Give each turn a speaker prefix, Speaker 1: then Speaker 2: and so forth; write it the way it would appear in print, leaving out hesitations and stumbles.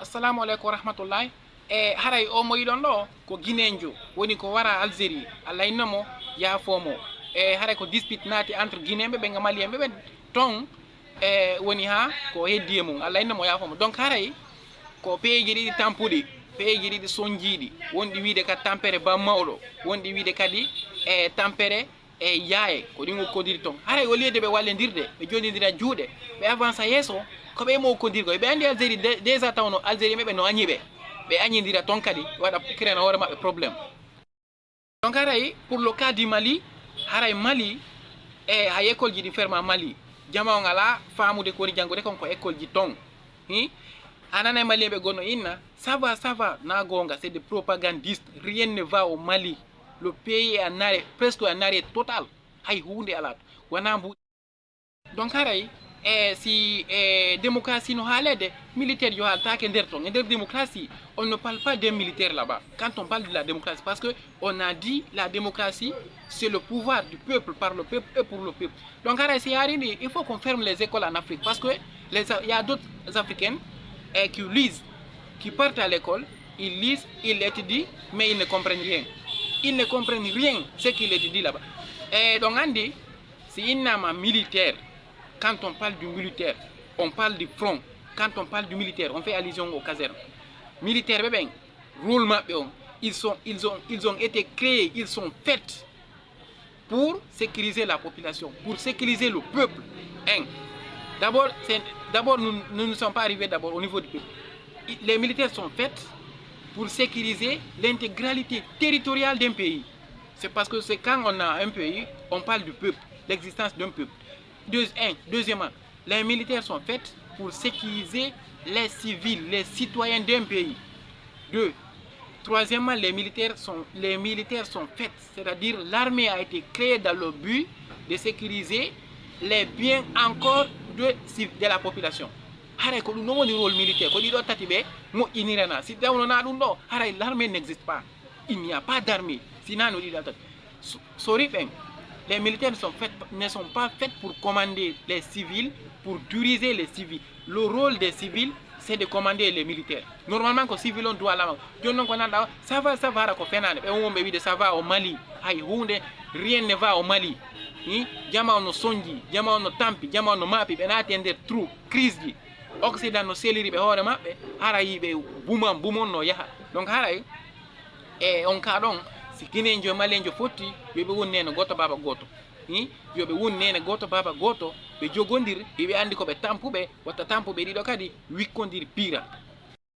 Speaker 1: assalamu aleykum wa rahmatullahi haray o mo yiɗon ɗo ko guinéjo woni ko wara Algérie Allah innamo yaafomo haray ko dispute naati entre guinéɓe ɓe malien ɓe ton woni ha ko heddi e mum Allah innamo yaafomo donc haray ko peeji ɗiɗi tampuɗi peeji ɗiɗi soñjiɗi wonɗi wiide kadi tampere bammawɗo wonɗi wiide kadi tampere yaaye ko ɗin ukkodiri ton haray au lieu de ɓe wallodirde ɓe jodidira juuɗe ɓe avance yesso ko ɓe mo ukkodirgo ɓe andi Algérie déjà tawno Algérie meɓe no añiɓe ɓe añidira ton kadi waɗa kirana hoore maɓɓe probléme donc haray pour le cas du Mali haray Mali hay école ji ɗi ferma Mali jama o ngala famude ko woni janggude konko école ji ton anana Malien ɓe gonno inna ça va na gonga c'est des propagandistes rien ne va au Mali le pays est en arrêt presque en arrêt total hay hunde ala wona mbuɗi donc haray si démocratie no haalede militaire yo haaltake nder ton e nder démocratie on ne parle pas des militaires là-bas quand on parle de la démocratie parce que on a dit la démocratie c'est le pouvoir du peuple par le peuple et pour le peuple donc haray si yarini il faut qu'on ferme les écoles en Afrique parce que il y a d'autres africains qui lisent qui partent à l'école ils lisent ils étudient mais ils ne comprennent rien ce qu'il étudie là-bas et donc andi si innama militaire. Quand on parle du militaire, on parle du front. Quand on parle du militaire, on fait allusion aux casernes. Militaires, ils ont été créés, ils sont faits pour sécuriser la population, pour sécuriser le peuple. D'abord, nous ne sommes pas arrivés d'abord au niveau du peuple. Les militaires sont faits pour sécuriser l'intégralité territoriale d'un pays. C'est parce que c'est quand on a un pays, on parle du peuple, l'existence d'un peuple. Deuxièmement, les militaires sont faits pour sécuriser les civils, les citoyens d'un pays. Troisièmement, les militaires sont faits, c'est-à-dire l'armée a été créée dans le but de sécuriser les biens encore de la population. Haray ko non woni rôle militaire, ko dido tati be mo inirana. Si dawnona dum do, haray l'armée n'existe pas. Il n'y a pas d'armée. Sinon on dit tati. Sorry ben. Les militaires ne sont pas faits pour commander les civils, pour diriger les civils. Le rôle des civils, c'est de commander les militaires. Normalement, quand les civils on doit là, ça va, ça va au Mali. Rien ne va au Mali. Jama no sonji, jama no tampi, jama no mapi, ben atender trou, crise ji. Occident no seliri be hoore mabbe, haray be bumon no yaha. Donc haray on ka don si guinéjo malenjo fotti yoɓe won nene goto baba goto yoɓe won nene goto baba goto ɓe jogodir ɓe andi koɓe tampuɓe watta tampuɓe ɗiɗo kadi wikkodir pira